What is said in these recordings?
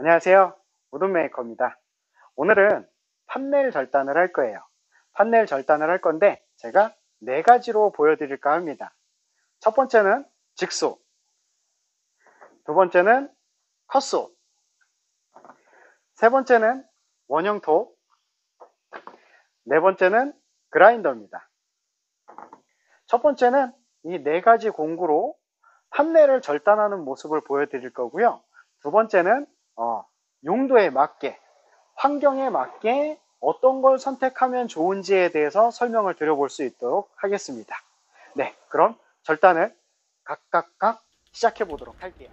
안녕하세요. 우드메이커입니다. 오늘은 판넬 절단을 할 거예요. 판넬 절단을 할 건데 제가 4가지로 보여드릴까 합니다. 첫 번째는 직소, 두 번째는 컷소, 세 번째는 원형톱, 네 번째는 그라인더입니다. 첫 번째는 이 4가지 공구로 판넬을 절단하는 모습을 보여드릴 거고요. 두 번째는 용도에 맞게, 환경에 맞게 어떤 걸 선택하면 좋은지에 대해서 설명을 드려볼 수 있도록 하겠습니다. 네, 그럼 절단을 각각 시작해 보도록 할게요.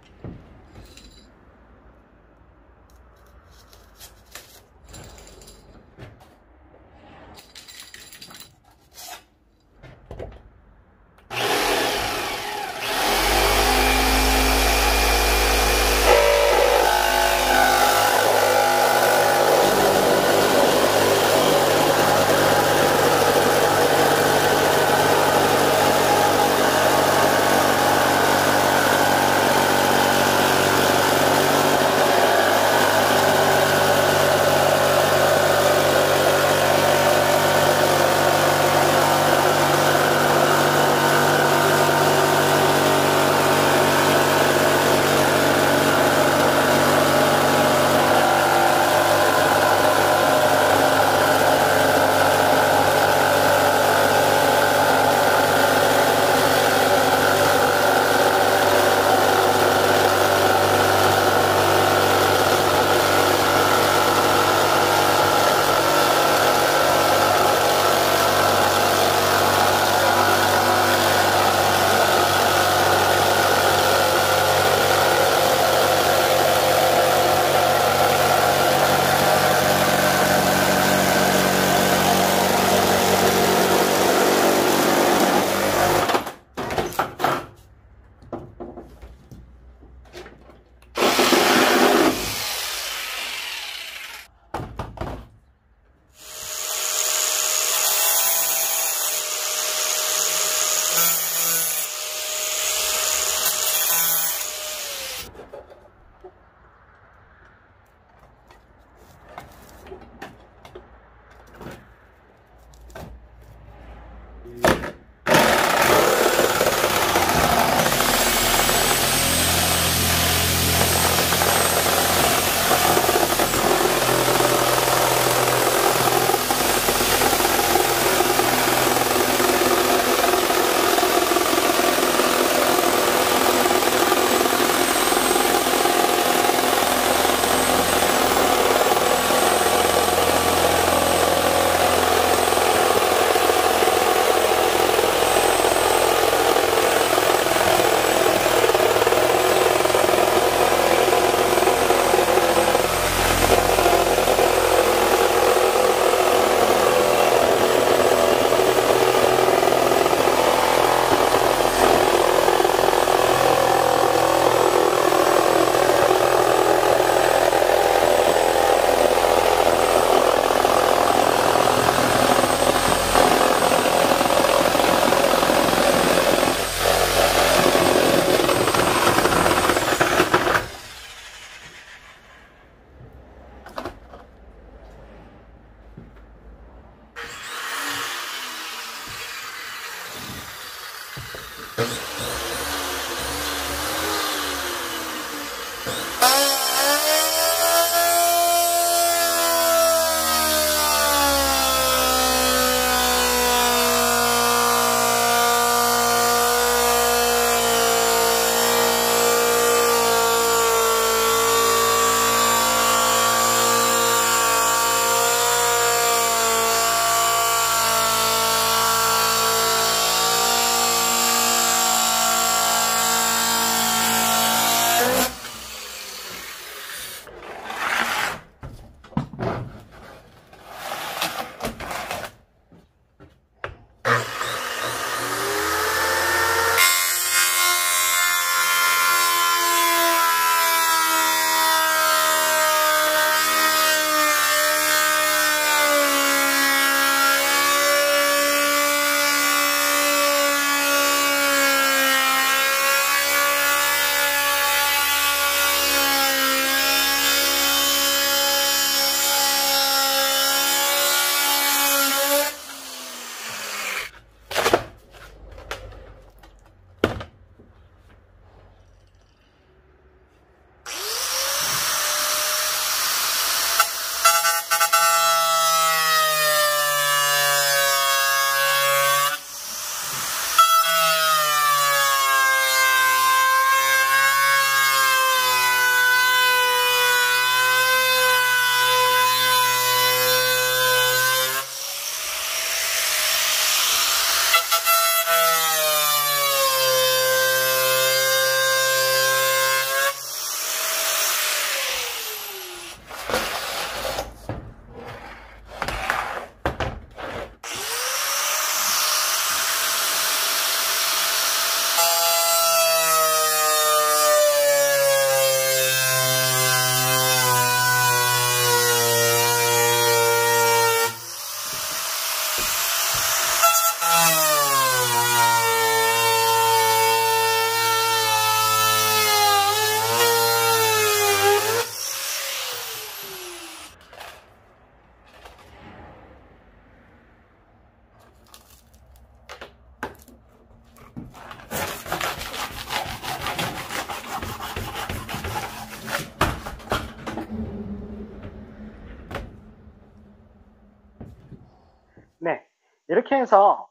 네, 이렇게 해서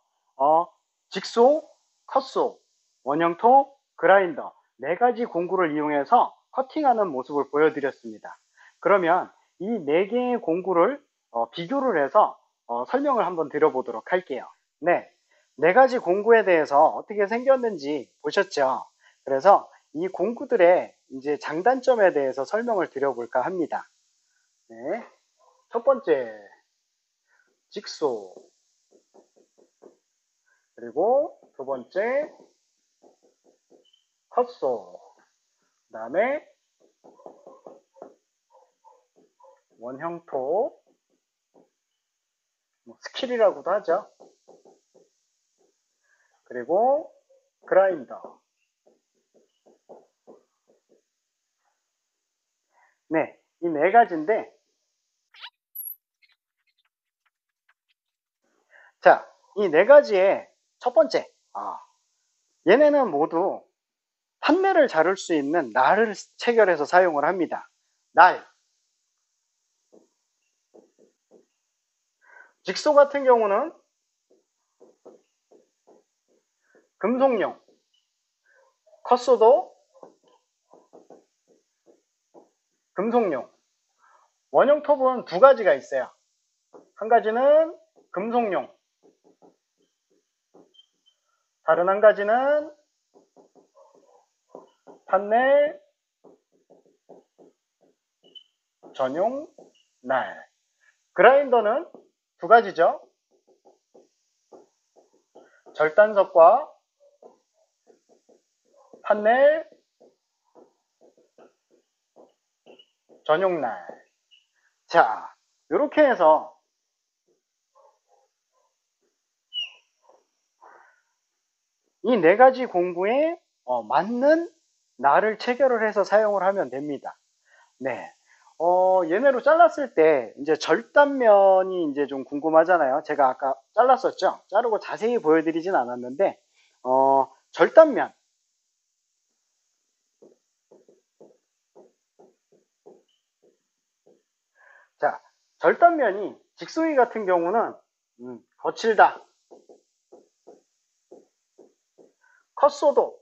직소, 컷소, 원형토, 그라인더 네 가지 공구를 이용해서 커팅하는 모습을 보여드렸습니다. 그러면 이 네 개의 공구를 비교를 해서 설명을 한번 드려보도록 할게요. 네, 네 가지 공구에 대해서 어떻게 생겼는지 보셨죠? 그래서 이 공구들의 이제 장단점에 대해서 설명을 드려볼까 합니다. 네, 첫 번째, 직소. 그리고 두 번째, 컷소. 그 다음에 원형토, 스킬이라고도 하죠. 그리고 그라인더. 네, 이 네 가지인데, 자, 이 네 가지의 첫 번째, 얘네는 모두 판넬을 자를 수 있는 날을 체결해서 사용을 합니다. 날. 직소 같은 경우는 금속용, 컷소도 금속용. 원형톱은 두 가지가 있어요. 한 가지는 금속용, 다른 한 가지는 판넬 전용 날. 그라인더는 두 가지죠. 절단석과 판넬 전용 날. 자, 이렇게 해서 이 네 가지 공구에 맞는 날을 체결을 해서 사용을 하면 됩니다. 네. 얘네로 잘랐을 때 이제 절단면이 이제 좀 궁금하잖아요. 제가 아까 잘랐었죠. 자르고 자세히 보여드리진 않았는데 절단면. 자, 절단면이 직소이 같은 경우는 거칠다. 컷소도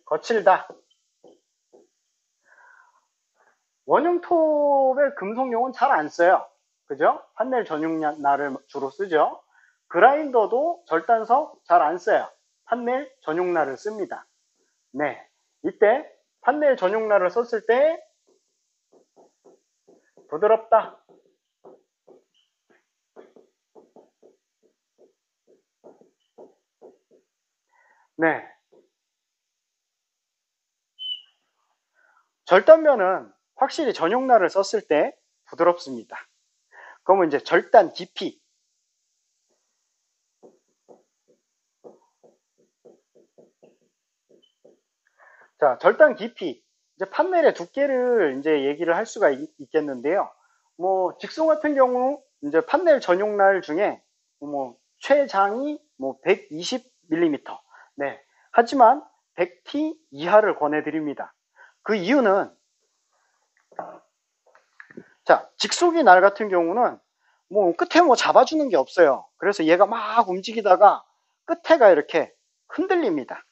거칠다. 원형톱의 금속용은 잘 안 써요. 그죠? 판넬 전용 날을 주로 쓰죠. 그라인더도 절단석 잘 안 써요. 판넬 전용 날을 씁니다. 네. 이때 판넬 전용 날을 썼을 때 부드럽다. 네. 절단면은 확실히 전용 날을 썼을 때 부드럽습니다. 그러면 이제 절단 깊이. 자, 절단 깊이. 이제 판넬의 두께를 이제 얘기를 할 수가 있겠는데요. 뭐, 직소 같은 경우, 이제 판넬 전용 날 중에, 최장이 120mm. 네. 하지만 100T 이하를 권해드립니다. 그 이유는, 자, 직소기 날 같은 경우는, 끝에 잡아주는 게 없어요. 그래서 얘가 막 움직이다가 끝에가 이렇게 흔들립니다.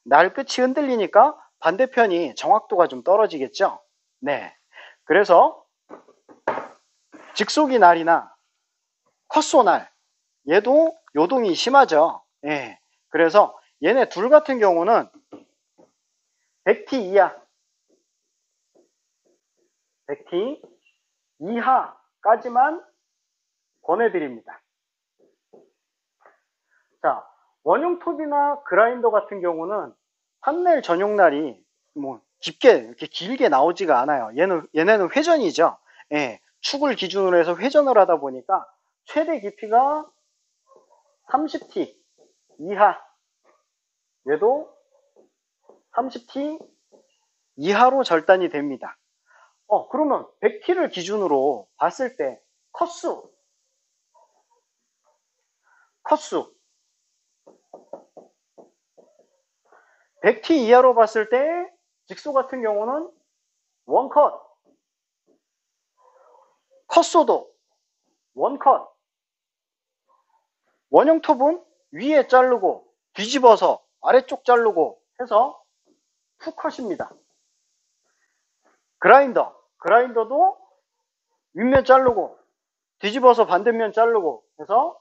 날 끝이 흔들리니까 반대편이 정확도가 좀 떨어지겠죠. 네. 그래서 직소기 날이나 컷소 날 얘도 요동이 심하죠. 예. 그래서 얘네 둘 같은 경우는 100T 이하 100T 이하까지만 권해드립니다. 자, 원형톱이나 그라인더 같은 경우는 판넬 전용 날이 깊게 이렇게 길게 나오지가 않아요. 얘네는 회전이죠. 예, 축을 기준으로 해서 회전을 하다 보니까 최대 깊이가 30T 이하. 얘도 30T 이하로 절단이 됩니다. 그러면 100T를 기준으로 봤을 때 컷수 100T 이하로 봤을 때 직소 같은 경우는 원컷, 컷소도 원컷, 원형톱은 위에 자르고 뒤집어서 아래쪽 자르고 해서 푸컷입니다. 그라인더도 윗면 자르고 뒤집어서 반대면 자르고 해서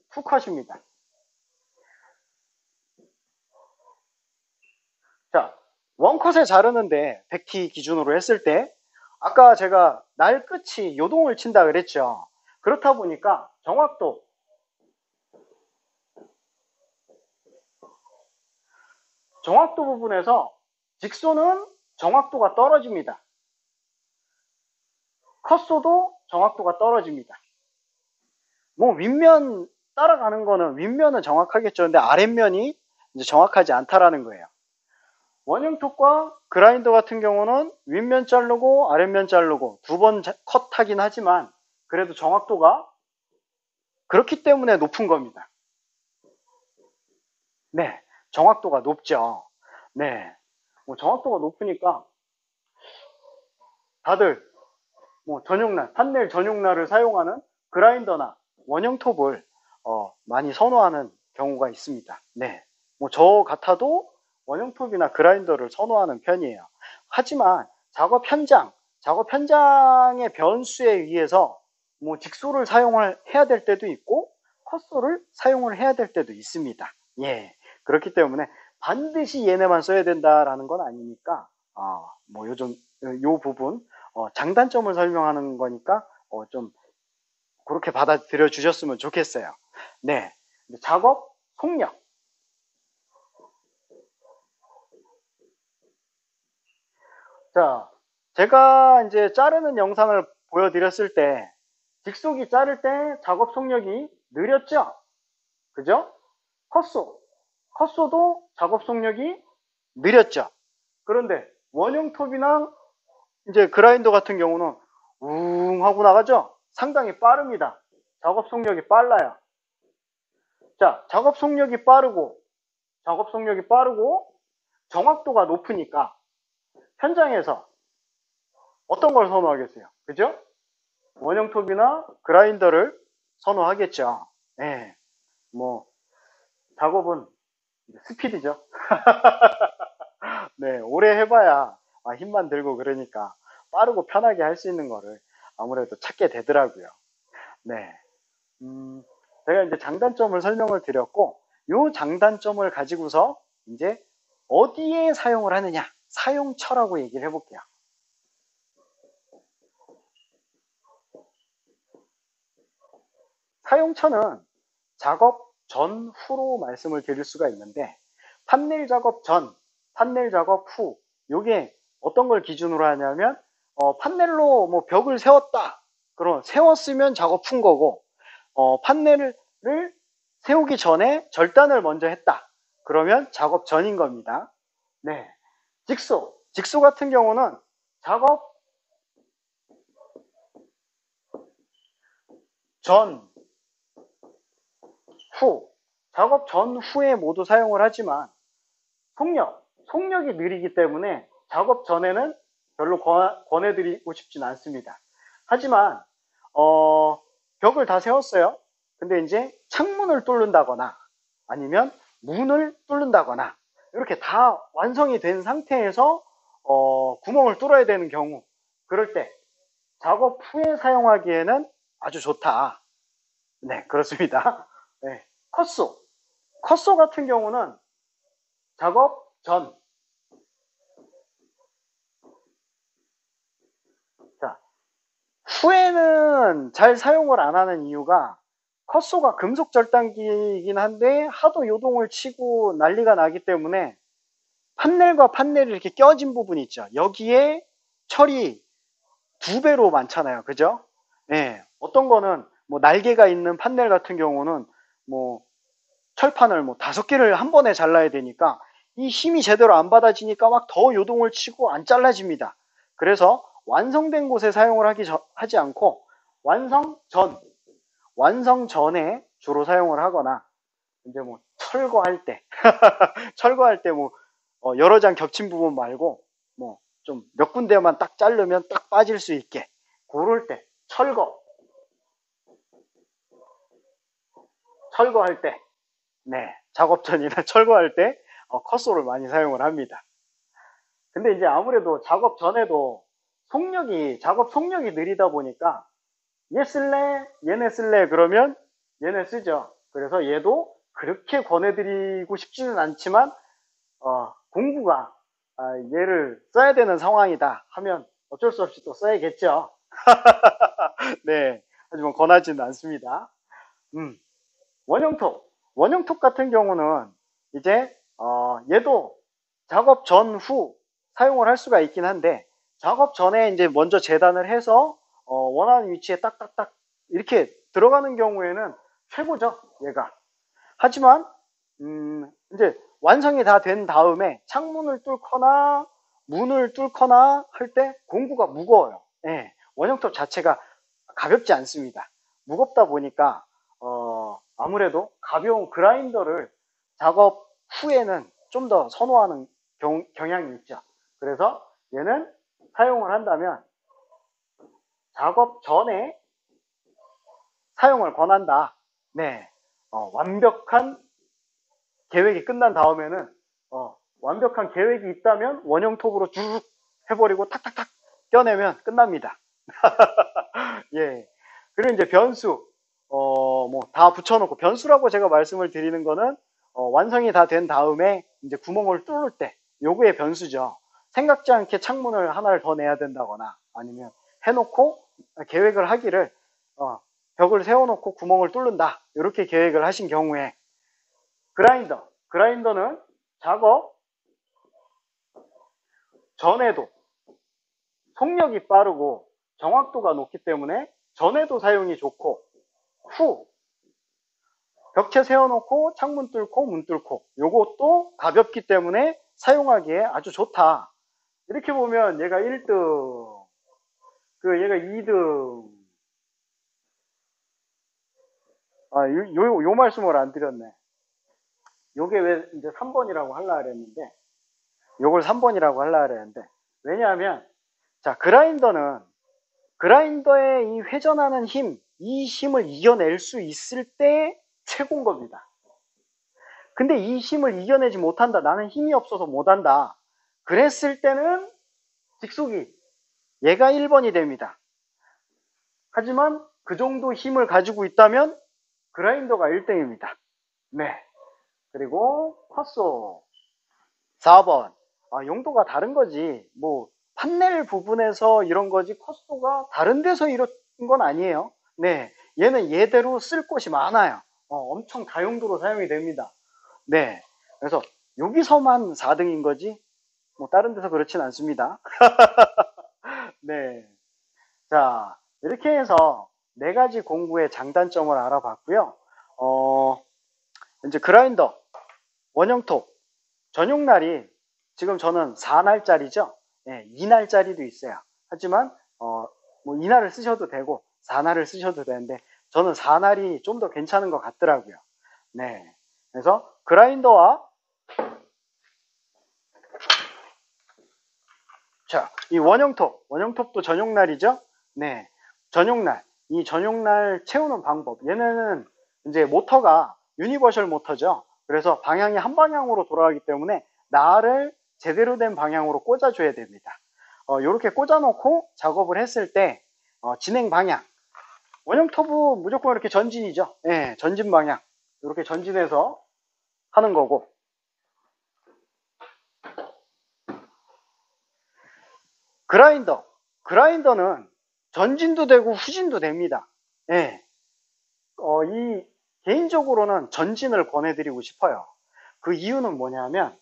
푸컷입니다. 자, 원컷에 자르는데 100T 기준으로 했을 때 아까 제가 날 끝이 요동을 친다 그랬죠. 그렇다 보니까 정확도 부분에서 직소는 정확도가 떨어집니다. 컷소도 정확도가 떨어집니다. 뭐 윗면 따라가는 거는 윗면은 정확하겠죠. 근데 아랫면이 이제 정확하지 않다라는 거예요. 원형톱과 그라인더 같은 경우는 윗면 자르고 아랫면 자르고 두 번 컷하긴 하지만 그래도 정확도가 그렇기 때문에 높은 겁니다. 네, 정확도가 높죠. 네, 뭐 정확도가 높으니까 다들 뭐 전용날, 판넬 전용날을 사용하는 그라인더나 원형톱을 많이 선호하는 경우가 있습니다. 네, 뭐 저 같아도 원형톱이나 그라인더를 선호하는 편이에요. 하지만 작업 현장의 변수에 의해서 뭐 직소를 해야 될 때도 있고 컷소를 사용을 해야 될 때도 있습니다. 예, 그렇기 때문에 반드시 얘네만 써야 된다라는 건 아니니까 뭐 요 부분 장단점을 설명하는 거니까 좀 그렇게 받아들여 주셨으면 좋겠어요. 네, 작업 속력. 자, 제가 이제 자르는 영상을 보여드렸을 때 직속이 자를 때 작업 속력이 느렸죠? 그죠? 컷소도 작업 속력이 느렸죠? 그런데 원형톱이나 이제 그라인더 같은 경우는 웅 하고 나가죠? 상당히 빠릅니다. 작업 속력이 빨라요. 자, 작업 속력이 빠르고 정확도가 높으니까 현장에서 어떤 걸 선호하겠어요? 그죠? 원형톱이나 그라인더를 선호하겠죠. 네, 뭐 작업은 스피드죠. 네, 오래 해봐야 힘만 들고 그러니까 빠르고 편하게 할 수 있는 거를 아무래도 찾게 되더라고요. 네, 제가 이제 장단점을 설명을 드렸고, 요 장단점을 가지고서 이제 어디에 사용을 하느냐, 사용처라고 얘기를 해볼게요. 사용처는 작업 전후로 말씀을 드릴 수가 있는데, 판넬 작업 전, 판넬 작업 후, 요게 어떤 걸 기준으로 하냐면, 판넬로 뭐 벽을 세웠다. 그럼 세웠으면 작업 푼 거고, 판넬을 세우기 전에 절단을 먼저 했다. 그러면 작업 전인 겁니다. 네. 직소 같은 경우는 작업 전, 후, 작업 전후에 모두 사용을 하지만 속력이 느리기 때문에 작업 전에는 별로 권해드리고 싶진 않습니다. 하지만 벽을 다 세웠어요. 근데 이제 창문을 뚫는다거나 아니면 문을 뚫는다거나 이렇게 다 완성이 된 상태에서 구멍을 뚫어야 되는 경우, 그럴 때 작업 후에 사용하기에는 아주 좋다. 네, 그렇습니다. 네, 컷소 같은 경우는 작업 전, 자, 후에는 잘 사용을 안 하는 이유가 컷소가 금속 절단기이긴 한데 하도 요동을 치고 난리가 나기 때문에 판넬과 판넬이 이렇게 껴진 부분이 있죠. 여기에 철이 2배로 많잖아요. 그죠? 예. 어떤 거는 뭐 날개가 있는 판넬 같은 경우는 뭐 철판을 뭐 5개를 한 번에 잘라야 되니까 이 힘이 제대로 안 받아지니까 막 더 요동을 치고 안 잘라집니다. 그래서 완성된 곳에 사용을 하지 않고 완성 전에 주로 사용을 하거나 이제 뭐 철거할 때 철거할 때 뭐 여러 장 겹친 부분 말고 뭐 좀 몇 군데만 딱 자르면 딱 빠질 수 있게 철거할 때, 네, 작업 전이나 철거할 때 컷소를 많이 사용을 합니다. 근데 이제 아무래도 작업 전에도 작업 속력이 느리다 보니까 얘 쓸래? 얘네 쓸래? 그러면 얘네 쓰죠. 그래서 얘도 그렇게 권해드리고 싶지는 않지만 공구가 얘를 써야 되는 상황이다 하면 어쩔 수 없이 또 써야겠죠. 네, 하지만 권하지는 않습니다. 원형톱. 원형톱 같은 경우는 이제 얘도 작업 전후 사용을 할 수가 있긴 한데 작업 전에 이제 먼저 재단을 해서 원하는 위치에 딱딱딱 이렇게 들어가는 경우에는 최고죠, 얘가. 하지만 이제 완성이 다 된 다음에 창문을 뚫거나 문을 뚫거나 할 때 공구가 무거워요. 예, 원형톱 자체가 가볍지 않습니다. 무겁다 보니까 아무래도 가벼운 그라인더를 작업 후에는 좀 더 선호하는 경향이 있죠. 그래서 얘는 사용을 한다면 작업 전에 사용을 권한다. 네, 완벽한 계획이 끝난 다음에는 완벽한 계획이 있다면 원형톱으로 쭉 해버리고 탁탁탁 껴내면 끝납니다. 예. 그리고 이제 변수, 뭐 다 붙여놓고 변수라고 제가 말씀을 드리는 거는 완성이 다 된 다음에 이제 구멍을 뚫을 때 요거의 변수죠. 생각지 않게 창문을 하나를 더 내야 된다거나 아니면 해놓고 계획을 하기를 벽을 세워놓고 구멍을 뚫는다 이렇게 계획을 하신 경우에 그라인더는 작업 전에도 속력이 빠르고 정확도가 높기 때문에 전에도 사용이 좋고 후 벽체 세워놓고 창문 뚫고 문 뚫고 요것도 가볍기 때문에 사용하기에 아주 좋다. 이렇게 보면 얘가 1등 얘가 2등 요 말씀을 안 드렸네. 요게 왜 이제 3번이라고 하려고 그랬는데 요걸 3번이라고 하려고 그랬는데 왜냐하면 자 그라인더의 이 회전하는 힘, 이 힘을 이겨낼 수 있을 때 최고인 겁니다. 근데 이 힘을 이겨내지 못한다. 나는 힘이 없어서 못한다. 그랬을 때는 직속이 얘가 1번이 됩니다. 하지만 그 정도 힘을 가지고 있다면 그라인더가 1등입니다. 네. 그리고 컷소 4번. 용도가 다른 거지. 뭐 판넬 부분에서 이런 거지 컷소가 다른 데서 이런 건 아니에요. 네. 얘는 얘대로 쓸 곳이 많아요. 엄청 다용도로 사용이 됩니다. 네. 그래서 여기서만 4등인 거지 뭐 다른 데서 그렇진 않습니다. 네. 자, 이렇게 해서 네 가지 공구의 장단점을 알아봤고요. 이제 그라인더, 원형톱, 전용날이 지금 저는 4날짜리죠. 네, 2날짜리도 있어요. 하지만 뭐 2날을 쓰셔도 되고 4날을 쓰셔도 되는데 저는 4날이 좀 더 괜찮은 것 같더라고요. 네. 그래서 그라인더와 자, 이 원형톱도 전용날이죠. 네. 전용날. 이 전용날 채우는 방법. 얘네는 이제 모터가 유니버셜 모터죠. 그래서 방향이 한 방향으로 돌아가기 때문에 날을 제대로 된 방향으로 꽂아줘야 됩니다. 이렇게 꽂아놓고 작업을 했을 때 진행 방향. 원형톱은 무조건 이렇게 전진이죠. 네, 전진 방향. 이렇게 전진해서 하는 거고. 그라인더는 전진도 되고 후진도 됩니다. 예. 개인적으로는 전진을 권해드리고 싶어요. 그 이유는 뭐냐면,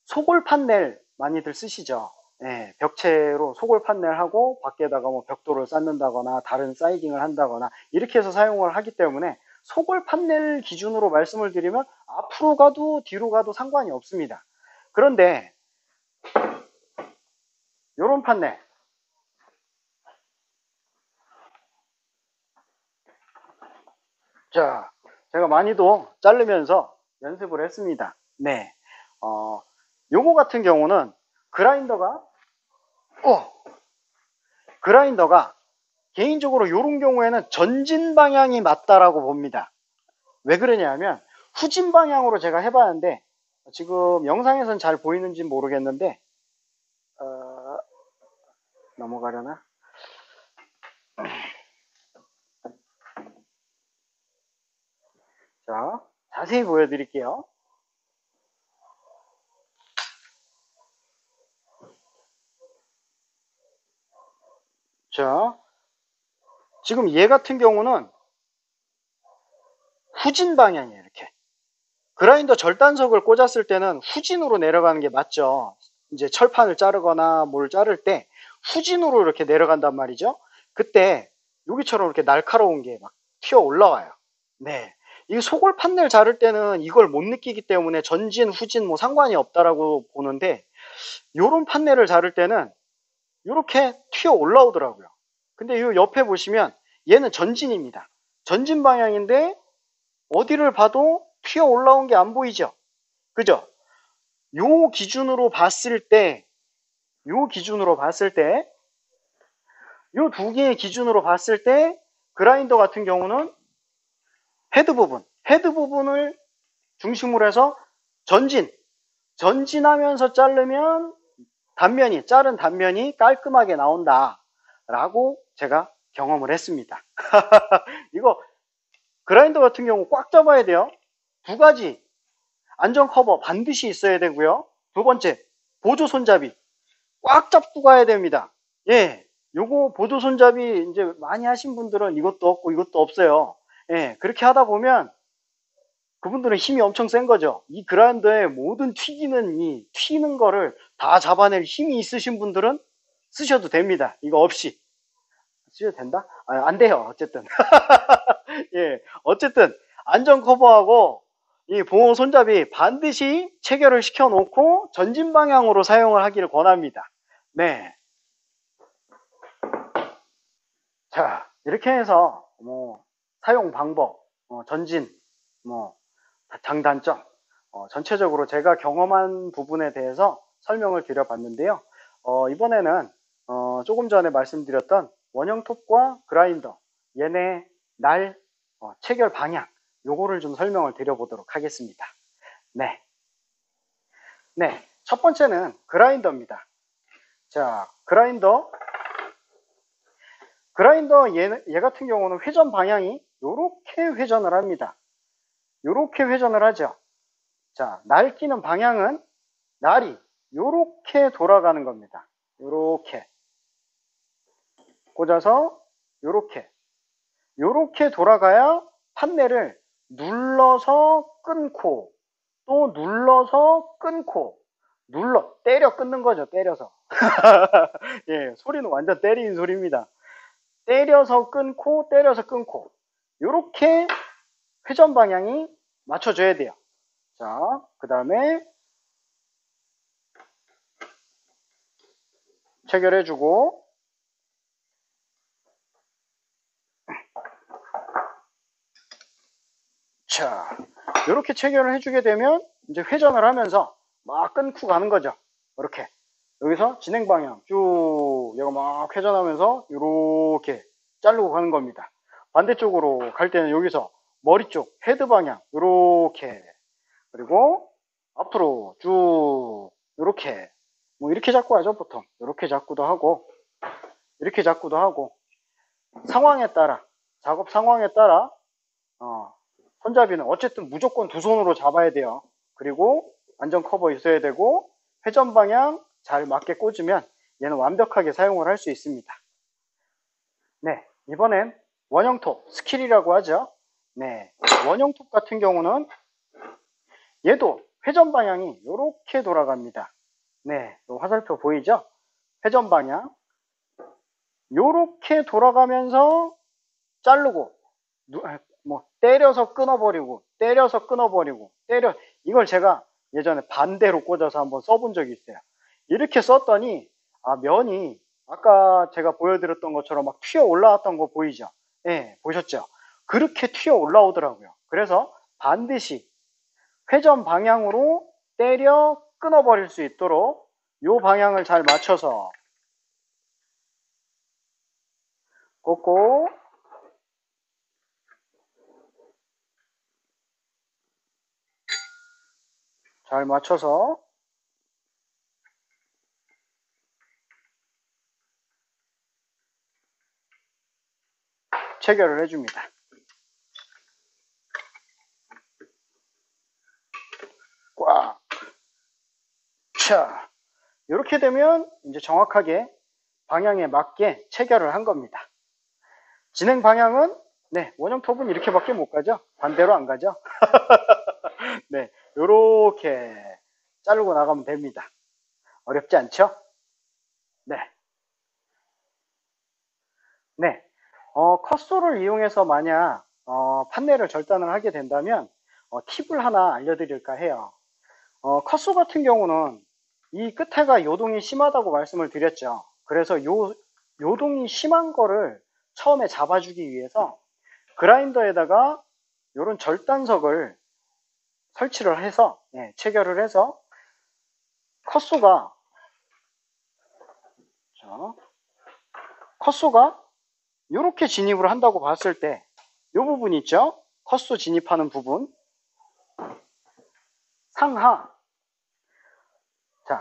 소골 판넬 많이들 쓰시죠. 예, 벽체로 소골 판넬하고 밖에다가 뭐 벽돌을 쌓는다거나 다른 사이딩을 한다거나 이렇게 해서 사용을 하기 때문에 소골 판넬 기준으로 말씀을 드리면 앞으로 가도 뒤로 가도 상관이 없습니다. 그런데 요런 판넬 자, 제가 많이도 자르면서 연습을 했습니다. 네. 요거 같은 경우는 그라인더가 개인적으로 이런 경우에는 전진 방향이 맞다라고 봅니다. 왜 그러냐면 후진 방향으로 제가 해봤는데 지금 영상에선 잘 보이는지 모르겠는데 넘어가려나? 자, 자세히 보여드릴게요. 자, 지금 얘 같은 경우는 후진 방향이에요. 이렇게 그라인더 절단석을 꽂았을 때는 후진으로 내려가는 게 맞죠. 이제 철판을 자르거나 뭘 자를 때 후진으로 이렇게 내려간단 말이죠. 그때 여기처럼 이렇게 날카로운 게 막 튀어 올라와요. 네, 이 소골 판넬 자를 때는 이걸 못 느끼기 때문에 전진 후진 뭐 상관이 없다라고 보는데 요런 판넬을 자를 때는 이렇게 튀어 올라오더라고요. 근데 이 옆에 보시면 얘는 전진입니다. 전진 방향인데 어디를 봐도 튀어 올라온 게 안 보이죠? 그죠? 요 기준으로 봤을 때, 요 두 개의 기준으로 봤을 때, 그라인더 같은 경우는 헤드 부분을 중심으로 해서 전진하면서 자르면 자른 단면이 깔끔하게 나온다. 라고 제가 경험을 했습니다. 이거 그라인더 같은 경우 꽉 잡아야 돼요. 두 가지 안전 커버 반드시 있어야 되고요. 두 번째, 보조 손잡이 꽉 잡고 가야 됩니다. 예, 요거 보조 손잡이 이제 많이 하신 분들은 이것도 없고 이것도 없어요. 예, 그렇게 하다 보면 그분들은 힘이 엄청 센 거죠. 이 그라인더의 모든 튀는 거를 다 잡아낼 힘이 있으신 분들은 쓰셔도 됩니다. 이거 없이. 쓰셔도 된다? 아, 안 돼요. 어쨌든. 예, 어쨌든 안전 커버하고 이 보호 손잡이 반드시 체결을 시켜 놓고 전진 방향으로 사용을 하기를 권합니다. 네. 자, 이렇게 해서 뭐 사용 방법, 전진, 뭐 장단점, 전체적으로 제가 경험한 부분에 대해서 설명을 드려봤는데요. 이번에는 조금 전에 말씀드렸던 원형 톱과 그라인더, 얘네 체결 방향, 요거를 좀 설명을 드려보도록 하겠습니다. 네. 네. 첫 번째는 그라인더입니다. 자, 그라인더 얘 같은 경우는 회전 방향이 요렇게 회전을 합니다. 요렇게 회전을 하죠. 자, 날 끼는 방향은 날이 요렇게 돌아가는 겁니다. 요렇게 꽂아서 요렇게 돌아가야 판넬을 눌러서 끊고 또 눌러서 끊고 때려 끊는 거죠. 때려서. 예, 소리는 완전 때리는 소리입니다. 때려서 끊고 요렇게 회전 방향이 맞춰줘야 돼요. 자, 그 다음에 체결해주고 자, 이렇게 체결을 해주게 되면 이제 회전을 하면서 막 끊고 가는 거죠. 이렇게 여기서 진행 방향 쭉 얘가 막 회전하면서 이렇게 자르고 가는 겁니다. 반대쪽으로 갈 때는 여기서 머리 쪽 헤드 방향 이렇게 그리고 앞으로 쭉 이렇게 뭐 이렇게 잡고 하죠. 보통 이렇게 잡고도 하고 이렇게 잡고도 하고 상황에 따라 작업 상황에 따라 손잡이는 어쨌든 무조건 두 손으로 잡아야 돼요. 그리고 안전 커버 있어야 되고 회전 방향 잘 맞게 꽂으면 얘는 완벽하게 사용을 할 수 있습니다. 네, 이번엔 원형톱 스킬이라고 하죠. 네, 원형톱 같은 경우는 얘도 회전 방향이 이렇게 돌아갑니다. 네, 화살표 보이죠? 회전 방향 이렇게 돌아가면서 자르고 때려서 끊어버리고 이걸 제가 예전에 반대로 꽂아서 한번 써본 적이 있어요. 이렇게 썼더니 면이 아까 제가 보여드렸던 것처럼 막 튀어 올라왔던 거 보이죠? 네, 보셨죠? 그렇게 튀어 올라오더라고요. 그래서 반드시 회전 방향으로 때려 끊어버릴 수 있도록 이 방향을 잘 맞춰서 꽂고 잘 맞춰서 체결을 해줍니다. 꽉. 자, 이렇게 되면 이제 정확하게 방향에 맞게 체결을 한 겁니다. 진행 방향은 네, 원형톱은 이렇게밖에 못 가죠. 반대로 안 가죠. 네, 요렇게 자르고 나가면 됩니다. 어렵지 않죠? 네. 네. 컷소를 이용해서 만약 판넬을 절단을 하게 된다면 팁을 하나 알려드릴까 해요. 컷소 같은 경우는 이 끝에가 요동이 심하다고 말씀을 드렸죠. 그래서 요동이 심한 거를 처음에 잡아주기 위해서 그라인더에다가 이런 절단석을 설치를 해서 체결을 해서 컷소가 이렇게 진입을 한다고 봤을 때 이 부분 있죠? 컷소 진입하는 부분 상하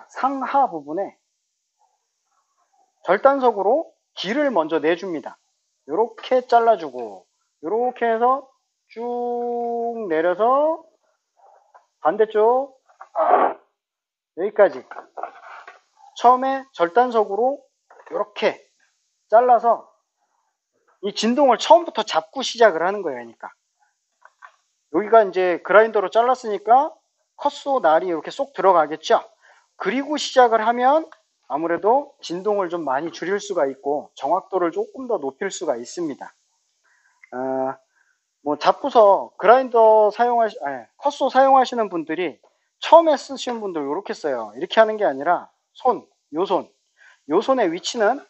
상하 부분에 절단석으로 길을 먼저 내줍니다. 이렇게 잘라주고 이렇게 해서 쭉 내려서 반대쪽 여기까지 처음에 절단석으로 이렇게 잘라서 이 진동을 처음부터 잡고 시작을 하는 거예요. 그러니까 여기가 이제 그라인더로 잘랐으니까 컷소 날이 이렇게 쏙 들어가겠죠. 그리고 시작을 하면 아무래도 진동을 좀 많이 줄일 수가 있고 정확도를 조금 더 높일 수가 있습니다. 뭐 잡고서 그라인더 컷소 사용하시는 분들이 처음에 쓰시는 분들 이렇게 써요. 이렇게 하는 게 아니라 요 손의 위치는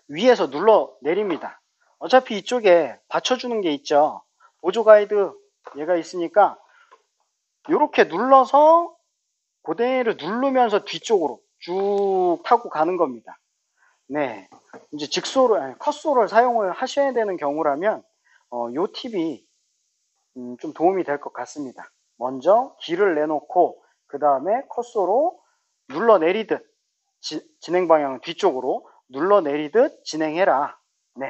위에서 눌러 내립니다. 어차피 이쪽에 받쳐주는 게 있죠. 보조 가이드 얘가 있으니까 이렇게 눌러서 그대로 누르면서 뒤쪽으로 쭉 타고 가는 겁니다. 네, 이제 컷소를 사용을 하셔야 되는 경우라면 요 팁이 좀 도움이 될 것 같습니다. 먼저 길을 내놓고 그 다음에 컷소로 눌러내리듯 진행 방향은 뒤쪽으로 눌러내리듯 진행해라. 네,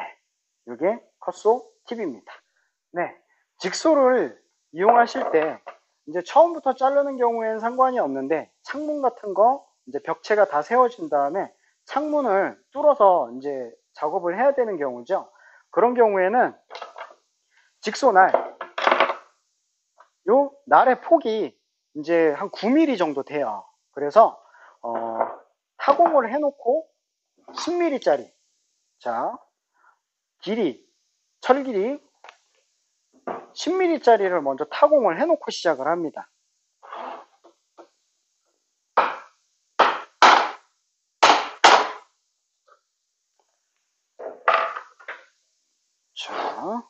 이게 컷소 팁입니다. 네, 직소를 이용하실 때 이제 처음부터 자르는 경우에는 상관이 없는데 창문 같은 거 이제 벽체가 다 세워진 다음에 창문을 뚫어서 이제 작업을 해야 되는 경우죠. 그런 경우에는 직소날 요 날의 폭이 이제 한 9mm 정도 돼요. 그래서 타공을 해놓고 10mm짜리 철 길이 10mm짜리를 먼저 타공을 해놓고 시작을 합니다. 자,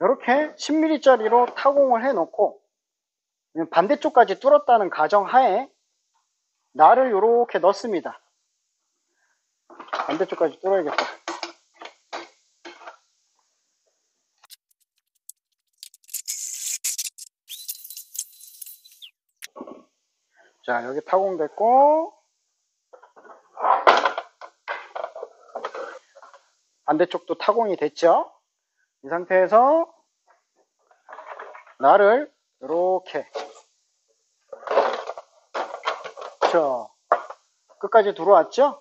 이렇게 10mm짜리로 타공을 해놓고 반대쪽까지 뚫었다는 가정하에 날을 이렇게 넣습니다. 반대쪽까지 뚫어야겠다. 자, 여기 타공됐고 반대쪽도 타공이 됐죠. 이 상태에서 날을 이렇게 끝까지 들어왔죠.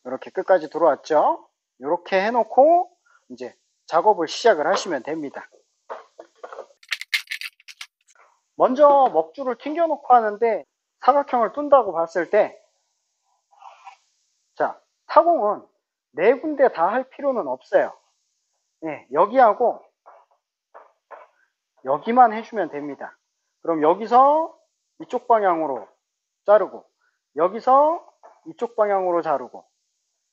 이렇게 끝까지 들어왔죠. 이렇게 해놓고 이제 작업을 시작을 하시면 됩니다. 먼저 먹줄을 튕겨 놓고 하는데 사각형을 둔다고 봤을 때 타공은 네 군데 다 할 필요는 없어요. 네, 여기하고 여기만 해주면 됩니다. 그럼 여기서 이쪽 방향으로 자르고 여기서 이쪽 방향으로 자르고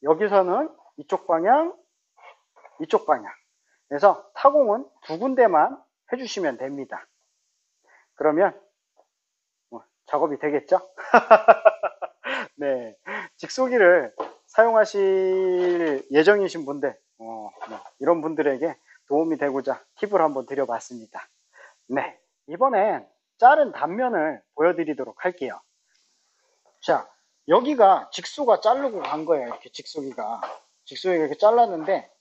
여기서는 이쪽 방향 그래서 타공은 두 군데만 해주시면 됩니다. 그러면 작업이 되겠죠? 네, 직소기를 사용하실 예정이신 분들, 이런 분들에게 도움이 되고자 팁을 한번 드려봤습니다. 네, 이번엔 자른 단면을 보여드리도록 할게요. 자, 여기가 직소가 자르고 간 거예요. 이렇게 직소기가 이렇게 잘랐는데,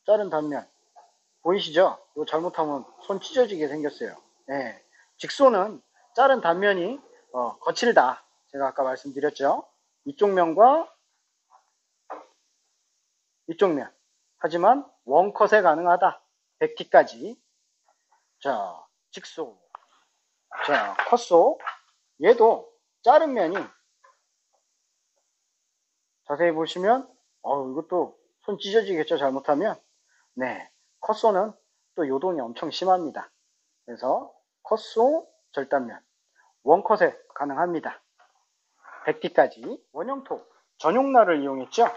자른 단면 보이시죠? 이거 잘못하면 손 찢어지게 생겼어요. 네, 직소는 자른 단면이 거칠다. 제가 아까 말씀드렸죠. 이쪽 면과 이쪽 면. 하지만 원컷에 가능하다. 100T까지. 자, 직소. 자, 컷소. 얘도 자른 면이 자세히 보시면 이것도 손 찢어지겠죠, 잘못하면. 네, 컷소는 또 요동이 엄청 심합니다. 그래서 컷소 절단면 원컷에 가능합니다. 100T까지. 원형톱 전용날을 이용했죠.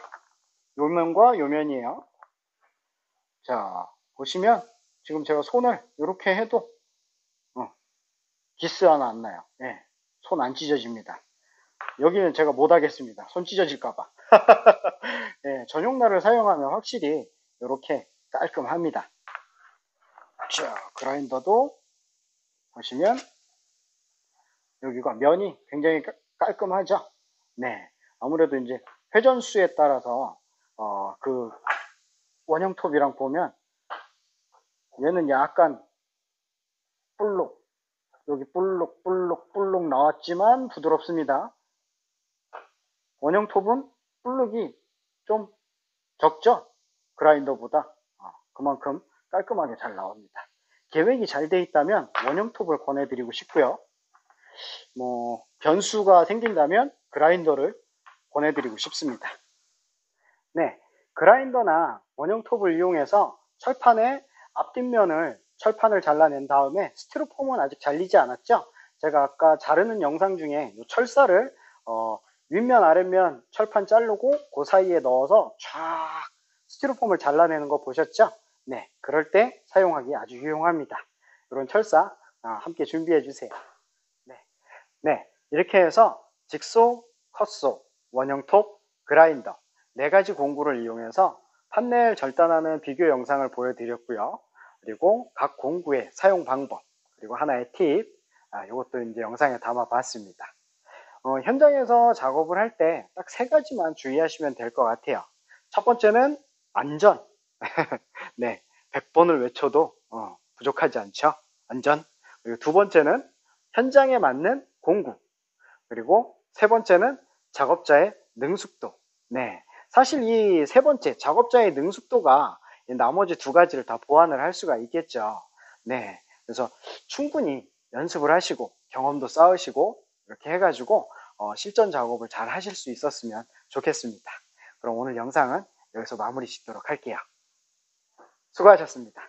요면과 요면이에요. 자, 보시면 지금 제가 손을 이렇게 해도 기스 하나 안 나요. 네, 손 안 찢어집니다. 여기는 제가 못 하겠습니다. 손 찢어질까봐. 네, 전용날을 사용하면 확실히 이렇게 깔끔합니다. 자, 그라인더도 보시면 여기가 면이 굉장히 깔끔하죠. 네, 아무래도 이제 회전수에 따라서 그 원형톱이랑 보면 얘는 약간 볼록, 여기 볼록 나왔지만 부드럽습니다. 원형톱은 볼록이 좀 적죠? 그라인더보다. 그만큼 깔끔하게 잘 나옵니다. 계획이 잘 돼 있다면 원형톱을 권해드리고 싶고요. 변수가 생긴다면 그라인더를 권해드리고 싶습니다. 네, 그라인더나 원형톱을 이용해서 철판의 앞뒷면을 철판을 잘라낸 다음에 스티로폼은 아직 잘리지 않았죠? 제가 아까 자르는 영상 중에 이 철사를 윗면 아랫면 철판 자르고 그 사이에 넣어서 쫙 스티로폼을 잘라내는 거 보셨죠? 네, 그럴 때 사용하기 아주 유용합니다. 이런 철사 함께 준비해 주세요. 네, 이렇게 해서 직소, 컷소, 원형톱, 그라인더 4가지 공구를 이용해서 판넬 절단하는 비교 영상을 보여드렸고요. 그리고 각 공구의 사용 방법, 그리고 하나의 팁, 이것도 이제 영상에 담아 봤습니다. 현장에서 작업을 할 때 딱 3가지만 주의하시면 될 것 같아요. 첫 번째는 안전. 네, 100번을 외쳐도 부족하지 않죠. 안전. 그리고 두 번째는 현장에 맞는 공구. 그리고 세 번째는 작업자의 능숙도. 네, 사실 이 세 번째 작업자의 능숙도가 나머지 2가지를 다 보완을 할 수가 있겠죠. 네, 그래서 충분히 연습을 하시고 경험도 쌓으시고 이렇게 해가지고 실전 작업을 잘 하실 수 있었으면 좋겠습니다. 그럼 오늘 영상은 여기서 마무리 짓도록 할게요. 수고하셨습니다.